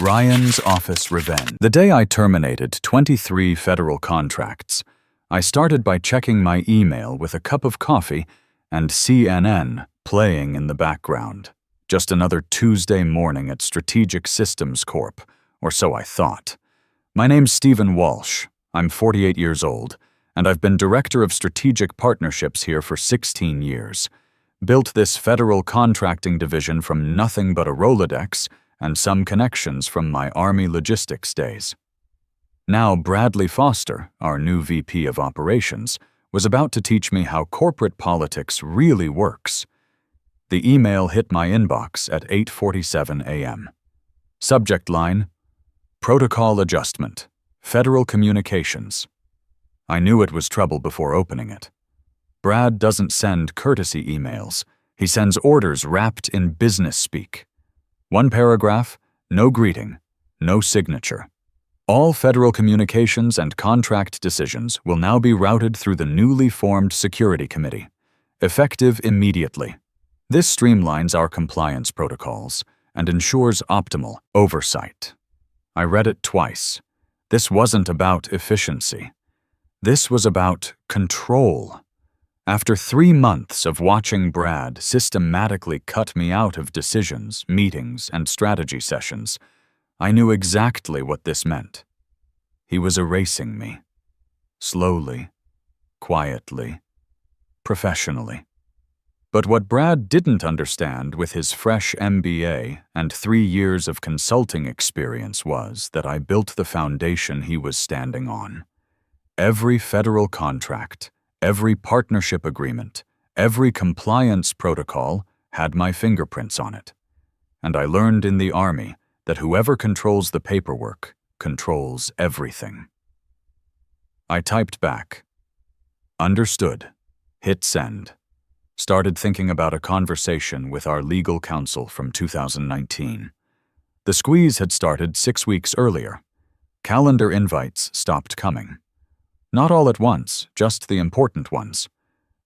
Ryan's Office Revenge. The day I terminated 23 federal contracts, I started by checking my email with a cup of coffee and CNN playing in the background. Just another Tuesday morning at Strategic Systems Corp., or so I thought. My name's Stephen Walsh. I'm 48 years old, and I've been Director of Strategic Partnerships here for 16 years. Built this federal contracting division from nothing but a Rolodex and some connections from my Army logistics days. Now Bradley Foster, our new VP of Operations, was about to teach me how corporate politics really works. The email hit my inbox at 8:47 a.m. Subject line: Protocol Adjustment, Federal Communications. I knew it was trouble before opening it. Brad doesn't send courtesy emails. He sends orders wrapped in business speak. One paragraph, no greeting, no signature. All federal communications and contract decisions will now be routed through the newly formed Security Committee, effective immediately. This streamlines our compliance protocols and ensures optimal oversight. I read it twice. This wasn't about efficiency. This was about control. After 3 months of watching Brad systematically cut me out of decisions, meetings, and strategy sessions, I knew exactly what this meant. He was erasing me. Slowly, quietly, professionally. But what Brad didn't understand with his fresh MBA and 3 years of consulting experience was that I built the foundation he was standing on. Every federal contract, every partnership agreement, every compliance protocol had my fingerprints on it. And I learned in the Army that whoever controls the paperwork controls everything. I typed back. Understood. Hit send. Started thinking about a conversation with our legal counsel from 2019. The squeeze had started 6 weeks earlier. Calendar invites stopped coming. Not all at once, just the important ones.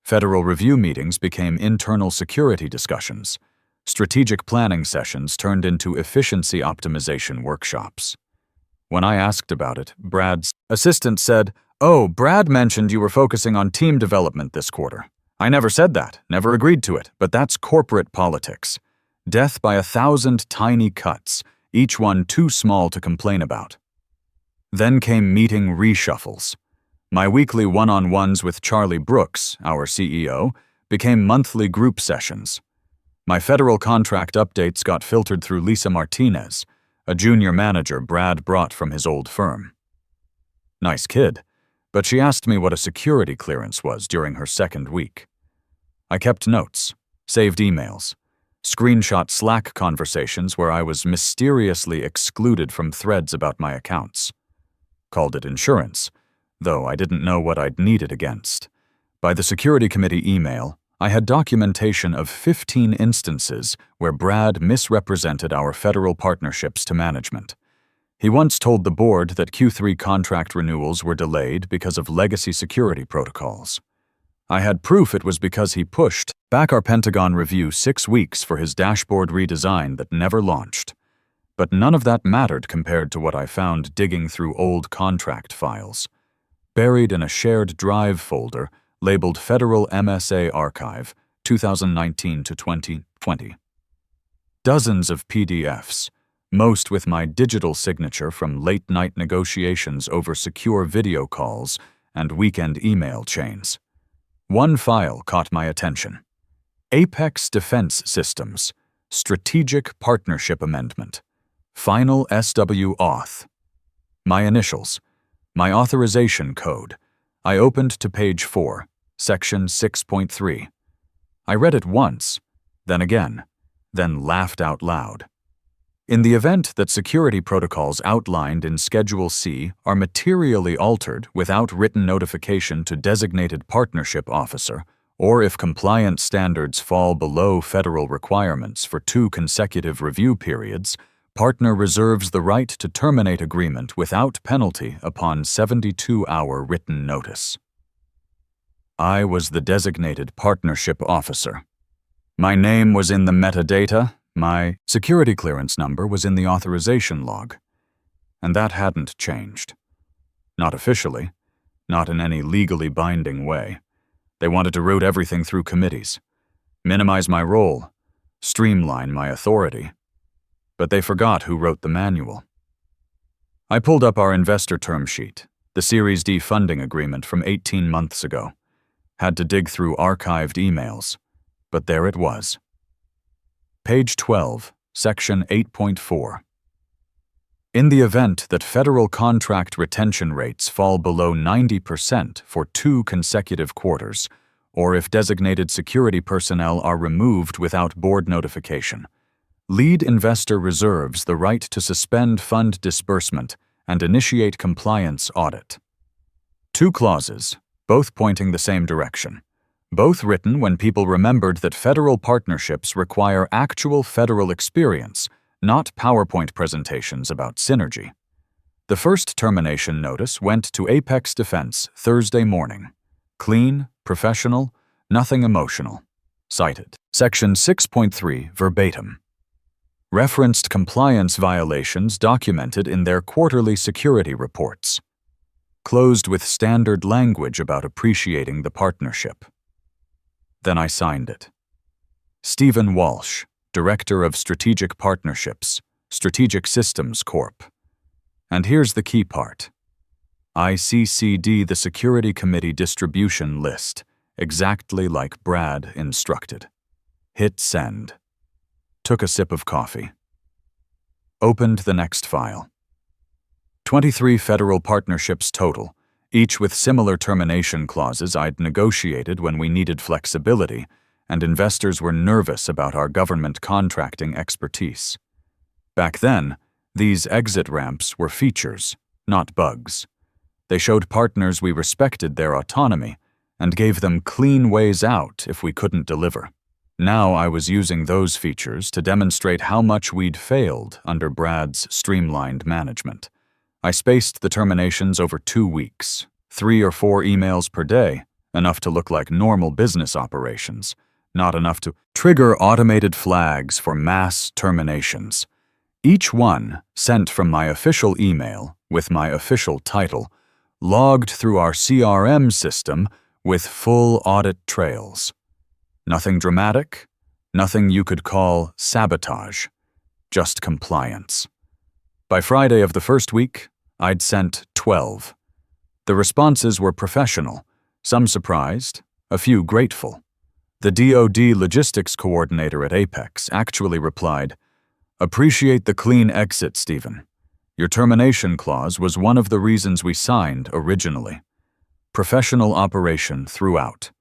Federal review meetings became internal security discussions. Strategic planning sessions turned into efficiency optimization workshops. When I asked about it, Brad's assistant said, "Oh, Brad mentioned you were focusing on team development this quarter. I never said that, never agreed to it, but that's corporate politics. Death by 1,000 tiny cuts, each one too small to complain about." Then came meeting reshuffles. My weekly one-on-ones with Charlie Brooks, our CEO, became monthly group sessions. My federal contract updates got filtered through Lisa Martinez, a junior manager Brad brought from his old firm. Nice kid, but she asked me what a security clearance was during her second week. I kept notes, saved emails, screenshot Slack conversations where I was mysteriously excluded from threads about my accounts. Called it insurance, though I didn't know what I'd need it against. By the Security Committee email, I had documentation of 15 instances where Brad misrepresented our federal partnerships to management. He once told the board that Q3 contract renewals were delayed because of legacy security protocols. I had proof it was because he pushed back our Pentagon review 6 weeks for his dashboard redesign that never launched. But none of that mattered compared to what I found digging through old contract files. Buried in a shared drive folder labeled Federal MSA Archive, 2019 to 2020. Dozens of PDFs, most with my digital signature from late-night negotiations over secure video calls and weekend email chains. One file caught my attention. Apex Defense Systems, Strategic Partnership Amendment, Final SW Auth. My initials, my authorization code. I opened to page 4, section 6.3. I read it once, then again, then laughed out loud. In the event that security protocols outlined in Schedule C are materially altered without written notification to designated partnership officer, or if compliance standards fall below federal requirements for 2 consecutive review periods, partner reserves the right to terminate agreement without penalty upon 72-hour written notice. I was the designated partnership officer. My name was in the metadata, My security clearance number was in the authorization log, and that hadn't changed. Not officially, not in any legally binding way. They wanted to route everything through committees, minimize my role, streamline my authority. But they forgot who wrote the manual. I pulled up our investor term sheet, the Series D funding agreement from 18 months ago. Had to dig through archived emails, but there it was. Page 12, Section 8.4. In the event that federal contract retention rates fall below 90% for 2 consecutive quarters, or if designated security personnel are removed without board notification, lead investor reserves the right to suspend fund disbursement and initiate compliance audit. 2 clauses, both pointing the same direction. Both written when people remembered that federal partnerships require actual federal experience, not PowerPoint presentations about synergy. The first termination notice went to Apex Defense Thursday morning. Clean, professional, nothing emotional. Cited. Section 6.3 verbatim. Referenced compliance violations documented in their quarterly security reports. Closed with standard language about appreciating the partnership. Then I signed it. Stephen Walsh, Director of Strategic Partnerships, Strategic Systems Corp. And here's the key part. I CC'd the Security Committee distribution list, exactly like Brad instructed. Hit send. Took a sip of coffee. Opened the next file. 23 federal partnerships total, each with similar termination clauses I'd negotiated when we needed flexibility, and investors were nervous about our government contracting expertise. Back then, these exit ramps were features, not bugs. They showed partners we respected their autonomy and gave them clean ways out if we couldn't deliver. Now I was using those features to demonstrate how much we'd failed under Brad's streamlined management. I spaced the terminations over 2 weeks, 3 or 4 emails per day, enough to look like normal business operations, not enough to trigger automated flags for mass terminations. Each one sent from my official email with my official title, logged through our CRM system with full audit trails. Nothing dramatic, nothing you could call sabotage, just compliance. By Friday of the first week, I'd sent 12. The responses were professional, some surprised, a few grateful. The DoD logistics coordinator at Apex actually replied, "Appreciate the clean exit, Stephen. Your termination clause was one of the reasons we signed originally. Professional operation throughout.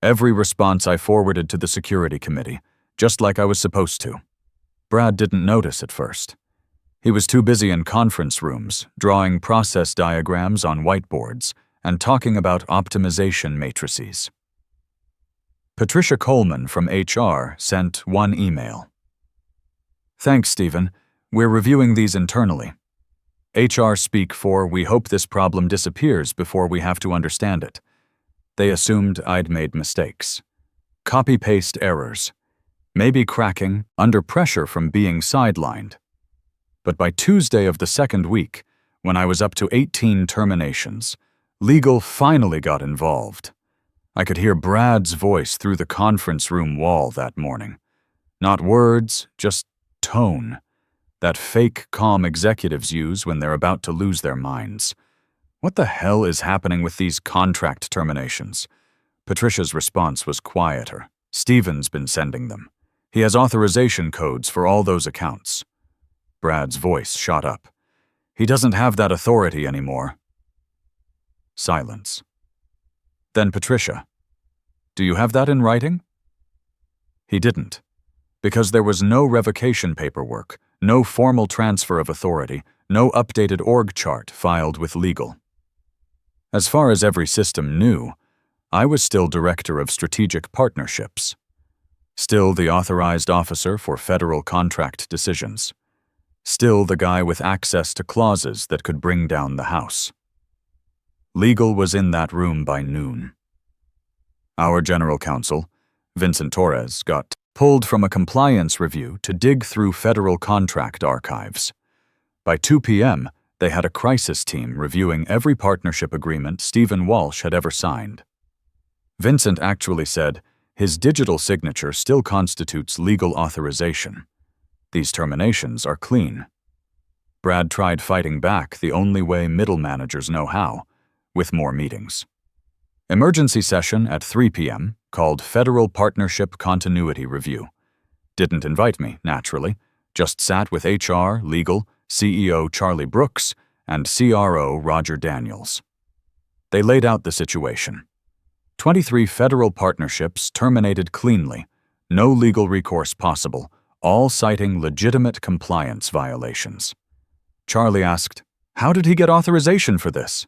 Every response I forwarded to the security committee, just like I was supposed to." Brad didn't notice at first. He was too busy in conference rooms, drawing process diagrams on whiteboards and talking about optimization matrices. Patricia Coleman from HR sent one email. "Thanks, Stephen. We're reviewing these internally. HR speak for we hope this problem disappears before we have to understand it. They assumed I'd made mistakes. Copy-paste errors. Maybe cracking, under pressure from being sidelined. But by Tuesday of the second week, when I was up to 18 terminations, legal finally got involved. I could hear Brad's voice through the conference room wall that morning. Not words, just tone. That fake calm executives use when they're about to lose their minds. What the hell is happening with these contract terminations? Patricia's response was quieter. Stephen's been sending them. He has authorization codes for all those accounts. Brad's voice shot up. He doesn't have that authority anymore. Silence. Then Patricia, "Do you have that in writing?" He didn't, because there was no revocation paperwork, no formal transfer of authority, no updated org chart filed with legal. As far as every system knew, I was still Director of Strategic Partnerships, still the authorized officer for federal contract decisions, still the guy with access to clauses that could bring down the house. Legal was in that room by noon. Our general counsel, Vincent Torres, got pulled from a compliance review to dig through federal contract archives. By 2 p.m., they had a crisis team reviewing every partnership agreement Stephen Walsh had ever signed. Vincent actually said his digital signature still constitutes legal authorization. These terminations are clean. Brad tried fighting back the only way middle managers know how, with more meetings. Emergency session at 3 p.m., called Federal Partnership Continuity Review. Didn't invite me, naturally, just sat with HR, legal, CEO Charlie Brooks, and CRO Roger Daniels. They laid out the situation. 23 federal partnerships terminated cleanly, no legal recourse possible, all citing legitimate compliance violations. Charlie asked, "How did he get authorization for this?"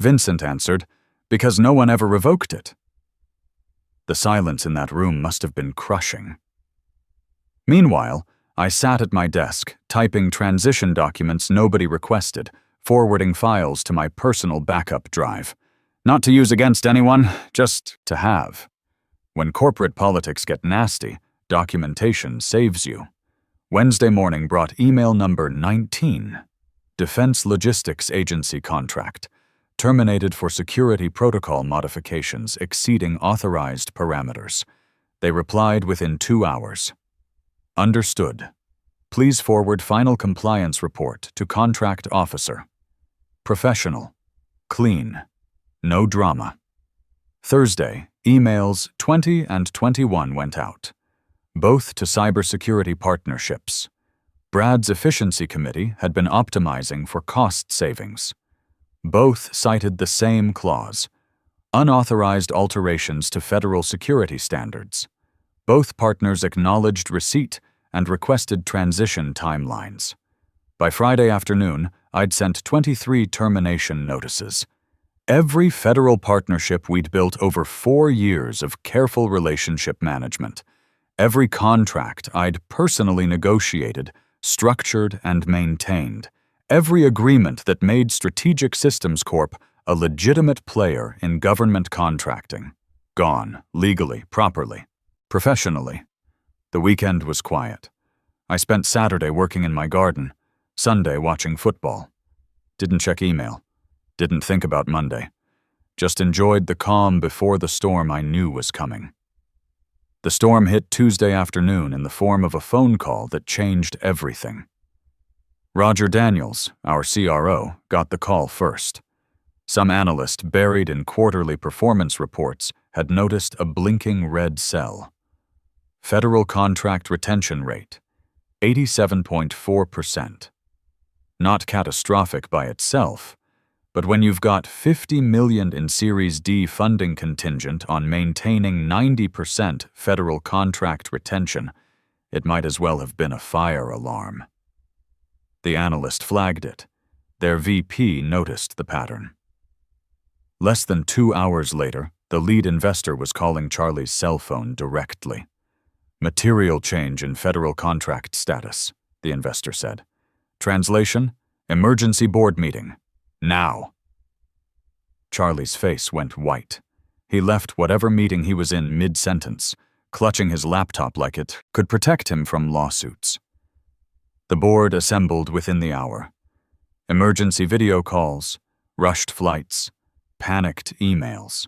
Vincent answered, "Because no one ever revoked it." The silence in that room must have been crushing. Meanwhile, I sat at my desk, typing transition documents nobody requested, forwarding files to my personal backup drive. Not to use against anyone, just to have. When corporate politics get nasty, documentation saves you. Wednesday morning brought email number 19. Defense Logistics Agency contract. Terminated for security protocol modifications exceeding authorized parameters. They replied within 2 hours. Understood. Please forward final compliance report to contract officer. Professional. Clean. No drama. Thursday, emails 20 and 21 went out. Both to cybersecurity partnerships. Brad's efficiency committee had been optimizing for cost savings. Both cited the same clause, unauthorized alterations to federal security standards. Both partners acknowledged receipt and requested transition timelines. By Friday afternoon, I'd sent 23 termination notices. Every federal partnership we'd built over 4 years of careful relationship management. Every contract I'd personally negotiated, structured, and maintained. Every agreement that made Strategic Systems Corp a legitimate player in government contracting. Gone, legally, properly, professionally. The weekend was quiet. I spent Saturday working in my garden, Sunday watching football. Didn't check email. Didn't think about Monday. Just enjoyed the calm before the storm I knew was coming. The storm hit Tuesday afternoon in the form of a phone call that changed everything. Roger Daniels, our CRO, got the call first. Some analyst buried in quarterly performance reports had noticed a blinking red cell. Federal contract retention rate, 87.4%. Not catastrophic by itself, but when you've got $50 million in Series D funding contingent on maintaining 90% federal contract retention, it might as well have been a fire alarm. The analyst flagged it. Their VP noticed the pattern. Less than 2 hours later, the lead investor was calling Charlie's cell phone directly. Material change in federal contract status, the investor said. Translation, emergency board meeting. Now. Charlie's face went white. He left whatever meeting he was in mid-sentence, clutching his laptop like it could protect him from lawsuits. The board assembled within the hour. Emergency video calls, rushed flights, panicked emails.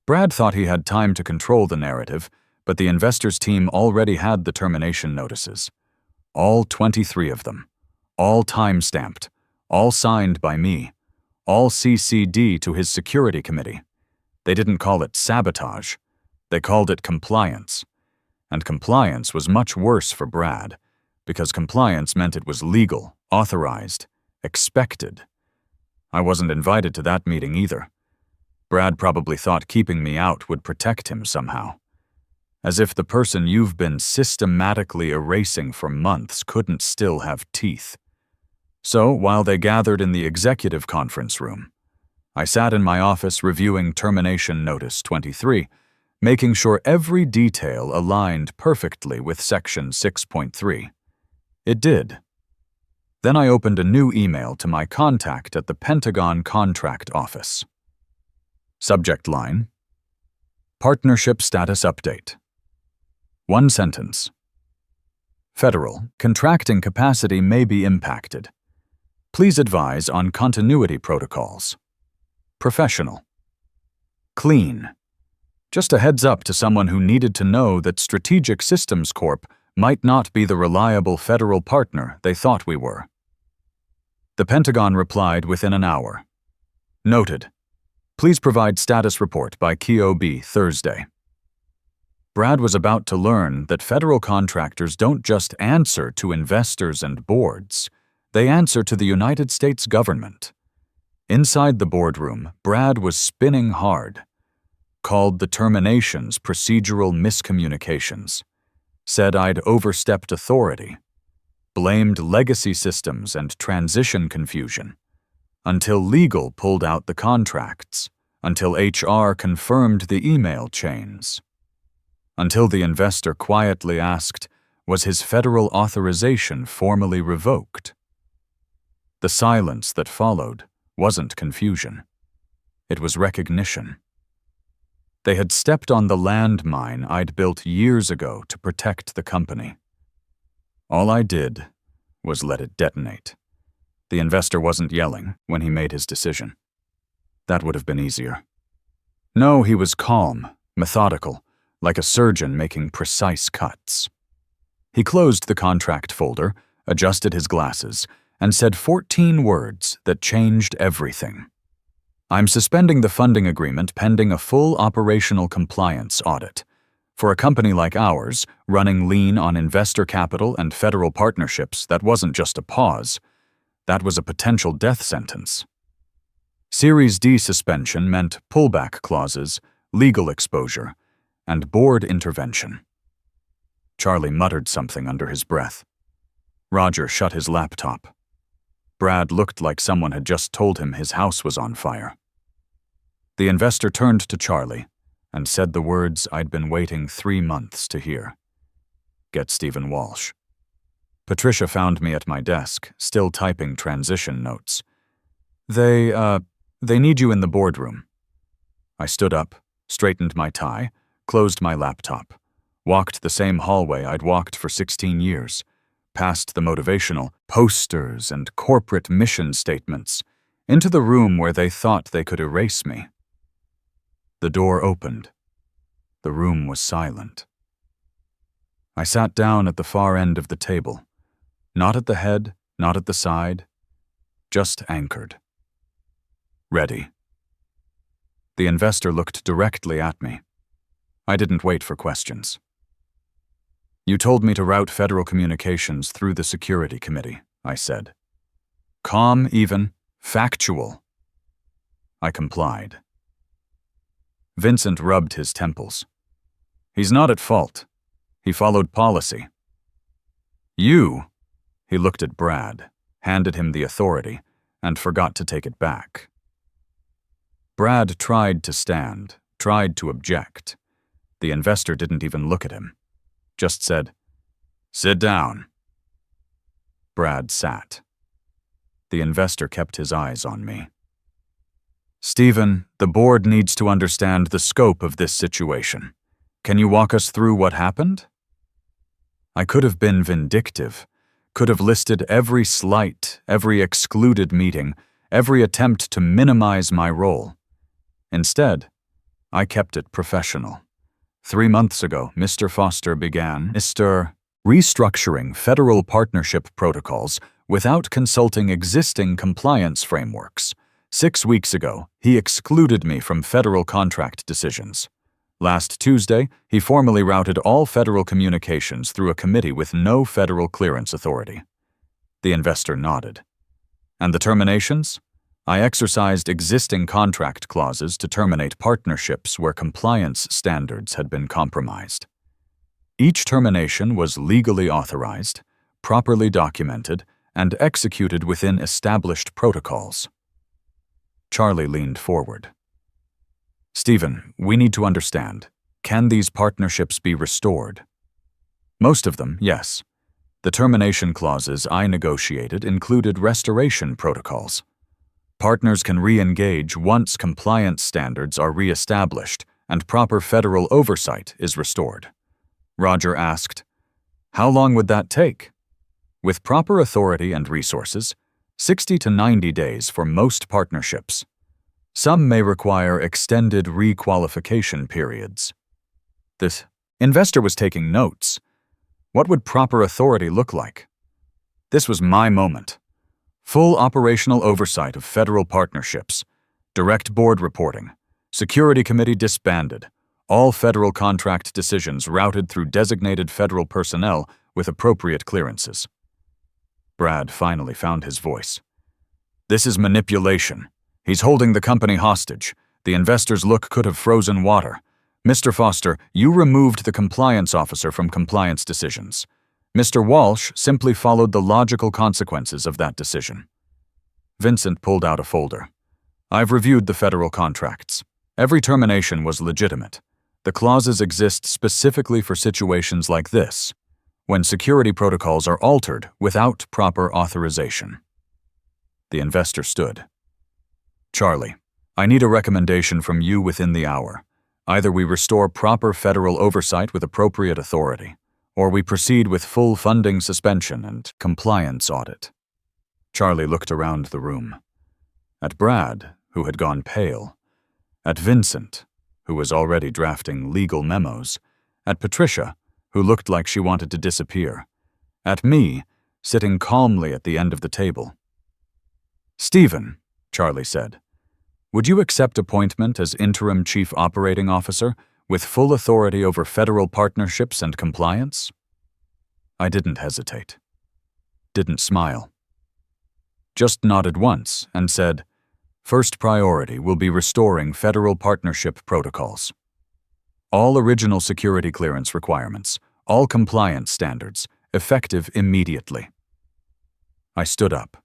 Brad thought he had time to control the narrative, but the investors' team already had the termination notices. All 23 of them. All time-stamped. All signed by me. All CC'd to his security committee. They didn't call it sabotage. They called it compliance. And compliance was much worse for Brad, because compliance meant it was legal, authorized, expected. I wasn't invited to that meeting either. Brad probably thought keeping me out would protect him somehow. As if the person you've been systematically erasing for months couldn't still have teeth. So, while they gathered in the executive conference room, I sat in my office reviewing Termination Notice 23, making sure every detail aligned perfectly with Section 6.3. It did. Then I opened a new email to my contact at the Pentagon Contract Office. Subject line: Partnership Status Update. One sentence. Federal, contracting capacity may be impacted. Please advise on continuity protocols. Professional. Clean. Just a heads up to someone who needed to know that Strategic Systems Corp might not be the reliable federal partner they thought we were. The Pentagon replied within an hour. Noted. Please provide status report by KOB Thursday. Brad was about to learn that federal contractors don't just answer to investors and boards, they answer to the United States government. Inside the boardroom, Brad was spinning hard. Called the terminations procedural miscommunications. Said I'd overstepped authority. Blamed legacy systems and transition confusion. Until legal pulled out the contracts. Until HR confirmed the email chains. Until the investor quietly asked, was his federal authorization formally revoked? The silence that followed wasn't confusion. It was recognition. They had stepped on the landmine I'd built years ago to protect the company. All I did was let it detonate. The investor wasn't yelling when he made his decision. That would have been easier. No, he was calm, methodical, like a surgeon making precise cuts. He closed the contract folder, adjusted his glasses, and said 14 words that changed everything. I'm suspending the funding agreement pending a full operational compliance audit. For a company like ours, running lean on investor capital and federal partnerships, that wasn't just a pause. That was a potential death sentence. Series D suspension meant pullback clauses, legal exposure, and board intervention. Charlie muttered something under his breath. Roger shut his laptop. Brad looked like someone had just told him his house was on fire. The investor turned to Charlie and said the words I'd been waiting 3 months to hear. Get Stephen Walsh. Patricia found me at my desk, still typing transition notes. They need you in the boardroom. I stood up, straightened my tie, closed my laptop, walked the same hallway I'd walked for 16 years, past the motivational posters and corporate mission statements, into the room where they thought they could erase me. The door opened. The room was silent. I sat down at the far end of the table, not at the head, not at the side, just anchored. Ready. The investor looked directly at me. I didn't wait for questions. You told me to route federal communications through the Security Committee, I said. Calm, even, factual. I complied. Vincent rubbed his temples. He's not at fault. He followed policy. You, he looked at Brad, handed him the authority, and forgot to take it back. Brad tried to stand, tried to object. The investor didn't even look at him. Just said, "Sit down." Brad sat. The investor kept his eyes on me. Stephen, the board needs to understand the scope of this situation. Can you walk us through what happened? I could have been vindictive, could have listed every slight, every excluded meeting, every attempt to minimize my role. Instead, I kept it professional. 3 months ago, Mr. Foster began restructuring federal partnership protocols without consulting existing compliance frameworks. 6 weeks ago, he excluded me from federal contract decisions. Last Tuesday, he formally routed all federal communications through a committee with no federal clearance authority. The investor nodded. And the terminations? I exercised existing contract clauses to terminate partnerships where compliance standards had been compromised. Each termination was legally authorized, properly documented, and executed within established protocols. Charlie leaned forward. Stephen, we need to understand, can these partnerships be restored? Most of them, yes. The termination clauses I negotiated included restoration protocols. Partners can re-engage once compliance standards are re-established and proper federal oversight is restored. Roger asked. How long would that take? With proper authority and resources, 60 to 90 days for most partnerships. Some may require extended requalification periods. The investor was taking notes. What would proper authority look like? This was my moment. Full operational oversight of federal partnerships, direct board reporting, security committee disbanded, all federal contract decisions routed through designated federal personnel with appropriate clearances. Brad finally found his voice. This is manipulation. He's holding the company hostage. The investor's look could have frozen water. Mr. Foster, you removed the compliance officer from compliance decisions. Mr. Walsh simply followed the logical consequences of that decision. Vincent pulled out a folder. I've reviewed the federal contracts. Every termination was legitimate. The clauses exist specifically for situations like this, when security protocols are altered without proper authorization. The investor stood. Charlie, I need a recommendation from you within the hour. Either we restore proper federal oversight with appropriate authority, or we proceed with full funding suspension and compliance audit. Charlie looked around the room. At Brad, who had gone pale. At Vincent, who was already drafting legal memos. At Patricia, who looked like she wanted to disappear. At me, sitting calmly at the end of the table. Stephen, Charlie said, would you accept appointment as interim chief operating officer with full authority over federal partnerships and compliance? I didn't hesitate. Didn't smile. Just nodded once and said, first priority will be restoring federal partnership protocols. All original security clearance requirements, all compliance standards, effective immediately. I stood up,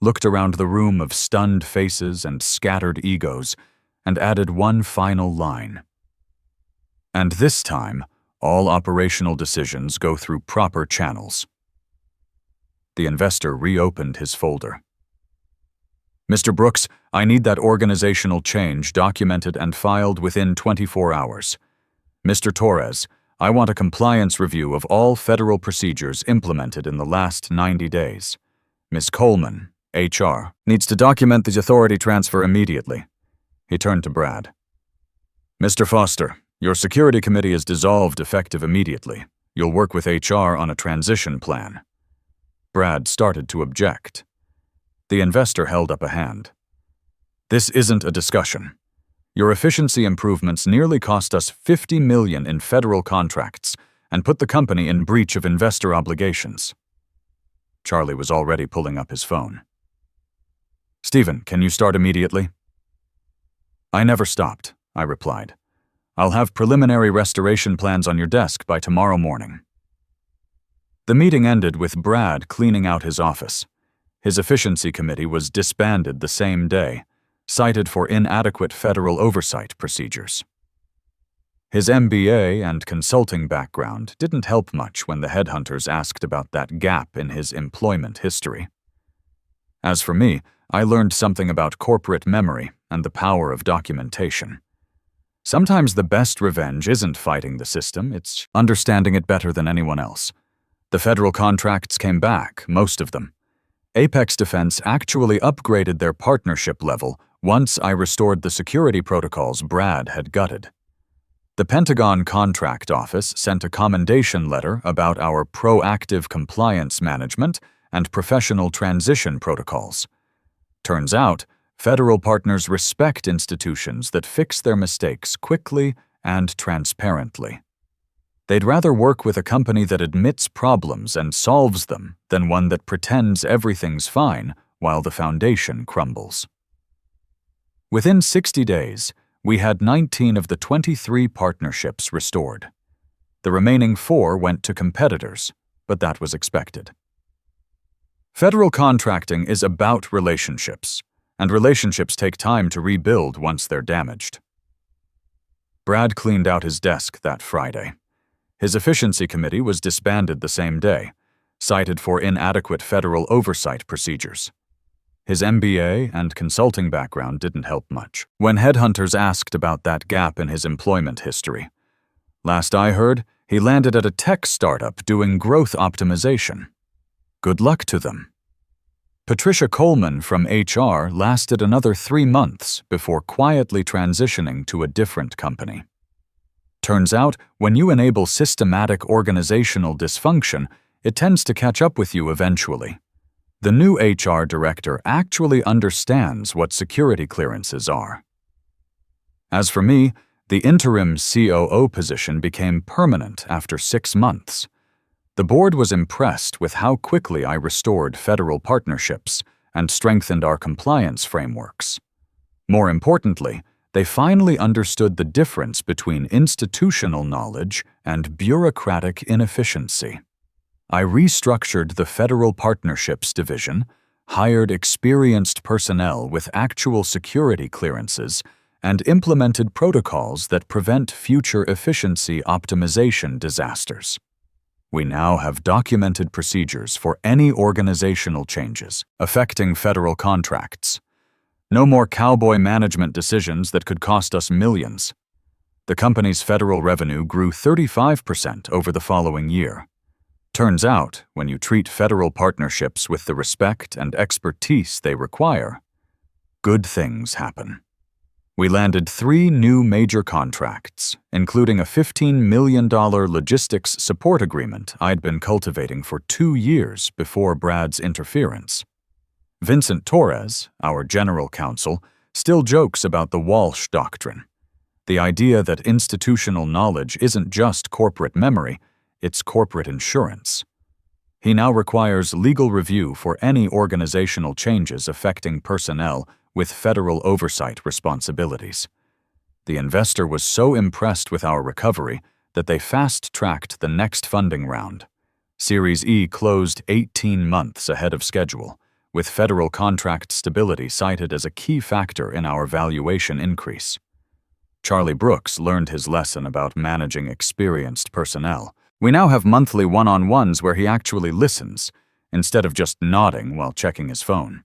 looked around the room of stunned faces and scattered egos, and added one final line. And this time, all operational decisions go through proper channels. The investor reopened his folder. Mr. Brooks, I need that organizational change documented and filed within 24 hours. Mr. Torres, I want a compliance review of all federal procedures implemented in the last 90 days. Ms. Coleman, HR, needs to document the authority transfer immediately. He turned to Brad. Mr. Foster, your security committee is dissolved effective immediately. You'll work with HR on a transition plan. Brad started to object. The investor held up a hand. This isn't a discussion. Your efficiency improvements nearly cost us $50 million in federal contracts and put the company in breach of investor obligations. Charlie was already pulling up his phone. Stephen, can you start immediately? I never stopped, I replied. I'll have preliminary restoration plans on your desk by tomorrow morning. The meeting ended with Brad cleaning out his office. His efficiency committee was disbanded the same day, cited for inadequate federal oversight procedures. His MBA and consulting background didn't help much when the headhunters asked about that gap in his employment history. As for me, I learned something about corporate memory and the power of documentation. Sometimes the best revenge isn't fighting the system, it's understanding it better than anyone else. The federal contracts came back, most of them. Apex Defense actually upgraded their partnership level once I restored the security protocols Brad had gutted. The Pentagon Contract Office sent a commendation letter about our proactive compliance management and professional transition protocols. Turns out, federal partners respect institutions that fix their mistakes quickly and transparently. They'd rather work with a company that admits problems and solves them than one that pretends everything's fine while the foundation crumbles. Within 60 days, we had 19 of the 23 partnerships restored. The remaining 4 went to competitors, but that was expected. Federal contracting is about relationships, and relationships take time to rebuild once they're damaged. Brad cleaned out his desk that Friday. His efficiency committee was disbanded the same day, cited for inadequate federal oversight procedures. His MBA and consulting background didn't help much when headhunters asked about that gap in his employment history. Last I heard, He landed at a tech startup doing growth optimization. Good luck to them. Patricia Coleman from HR lasted another 3 months before quietly transitioning to a different company. Turns out, when you enable systematic organizational dysfunction, it tends to catch up with you eventually. The new HR director actually understands what security clearances are. As for me, the interim COO position became permanent after 6 months. The board was impressed with how quickly I restored federal partnerships and strengthened our compliance frameworks. More importantly, they finally understood the difference between institutional knowledge and bureaucratic inefficiency. I restructured the Federal Partnerships Division, hired experienced personnel with actual security clearances, and implemented protocols that prevent future efficiency optimization disasters. We now have documented procedures for any organizational changes affecting federal contracts. No more cowboy management decisions that could cost us millions. The company's federal revenue grew 35% over the following year. Turns out, when you treat federal partnerships with the respect and expertise they require, good things happen. We landed 3 new major contracts, including a $15 million logistics support agreement I'd been cultivating for 2 years before Brad's interference. Vincent Torres, our general counsel, still jokes about the Walsh Doctrine, the idea that institutional knowledge isn't just corporate memory, it's corporate insurance. He now requires legal review for any organizational changes affecting personnel with federal oversight responsibilities. The investor was so impressed with our recovery that they fast-tracked the next funding round. Series E closed 18 months ahead of schedule, with federal contract stability cited as a key factor in our valuation increase. Charlie Brooks learned his lesson about managing experienced personnel. We now have monthly one-on-ones where he actually listens, instead of just nodding while checking his phone.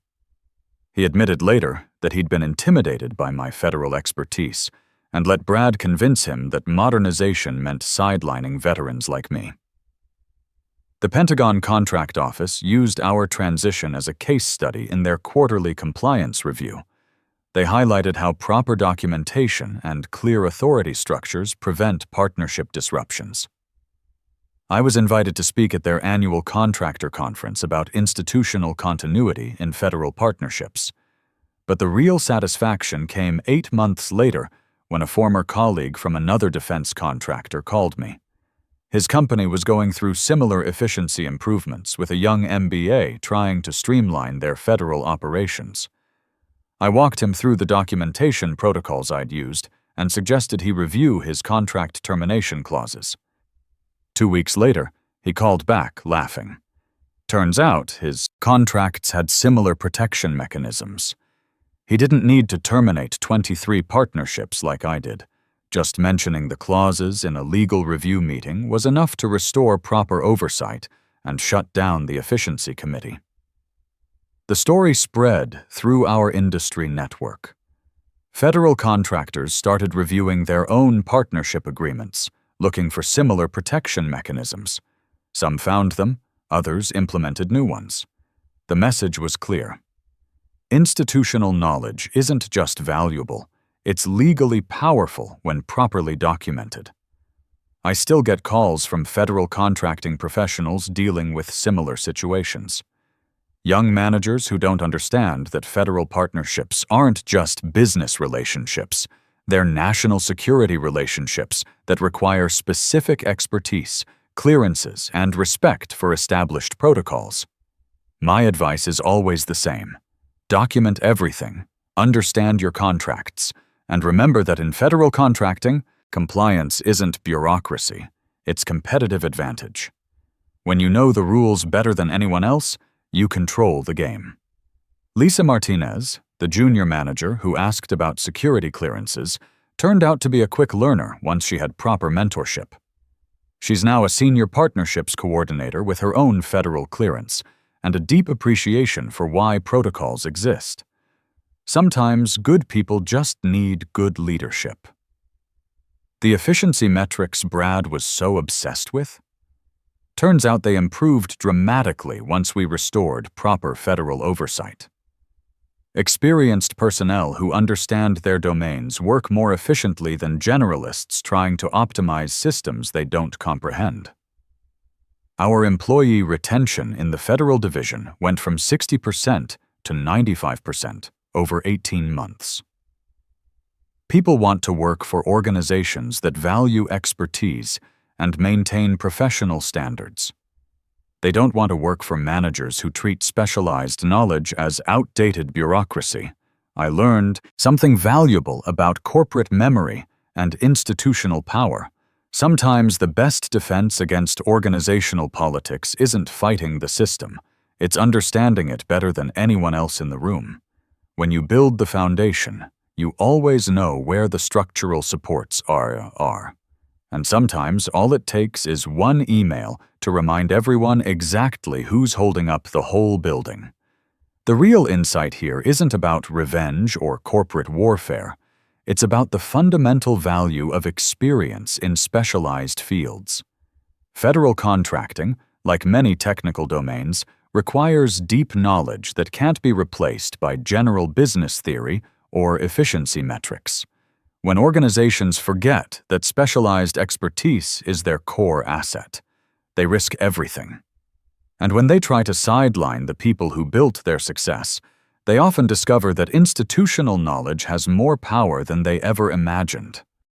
He admitted later that he'd been intimidated by my federal expertise and let Brad convince him that modernization meant sidelining veterans like me. The Pentagon Contract Office used our transition as a case study in their quarterly compliance review. They highlighted how proper documentation and clear authority structures prevent partnership disruptions. I was invited to speak at their annual contractor conference about institutional continuity in federal partnerships. But the real satisfaction came 8 months later when a former colleague from another defense contractor called me. His company was going through similar efficiency improvements with a young MBA trying to streamline their federal operations. I walked him through the documentation protocols I'd used and suggested he review his contract termination clauses. 2 weeks later, he called back, laughing. Turns out his contracts had similar protection mechanisms. He didn't need to terminate 23 partnerships like I did. Just mentioning the clauses in a legal review meeting was enough to restore proper oversight and shut down the efficiency committee. The story spread through our industry network. Federal contractors started reviewing their own partnership agreements, looking for similar protection mechanisms. Some found them, others implemented new ones. The message was clear. Institutional knowledge isn't just valuable, it's legally powerful when properly documented. I still get calls from federal contracting professionals dealing with similar situations. Young managers who don't understand that federal partnerships aren't just business relationships, they're national security relationships that require specific expertise, clearances, and respect for established protocols. My advice is always the same. Document everything, understand your contracts, and remember that in federal contracting, compliance isn't bureaucracy, it's competitive advantage. When you know the rules better than anyone else, you control the game. Lisa Martinez, the junior manager who asked about security clearances, turned out to be a quick learner once she had proper mentorship. She's now a senior partnerships coordinator with her own federal clearance and a deep appreciation for why protocols exist. Sometimes good people just need good leadership. The efficiency metrics Brad was so obsessed with? Turns out they improved dramatically once we restored proper federal oversight. Experienced personnel who understand their domains work more efficiently than generalists trying to optimize systems they don't comprehend. Our employee retention in the federal division went from 60% to 95% over 18 months. People want to work for organizations that value expertise and maintain professional standards. They don't want to work for managers who treat specialized knowledge as outdated bureaucracy. I learned something valuable about corporate memory and institutional power. Sometimes the best defense against organizational politics isn't fighting the system, it's understanding it better than anyone else in the room. When you build the foundation, you always know where the structural supports are. And sometimes all it takes is one email to remind everyone exactly who's holding up the whole building. The real insight here isn't about revenge or corporate warfare. It's about the fundamental value of experience in specialized fields. Federal contracting, like many technical domains, requires deep knowledge that can't be replaced by general business theory or efficiency metrics. When organizations forget that specialized expertise is their core asset, they risk everything. And when they try to sideline the people who built their success, they often discover that institutional knowledge has more power than they ever imagined.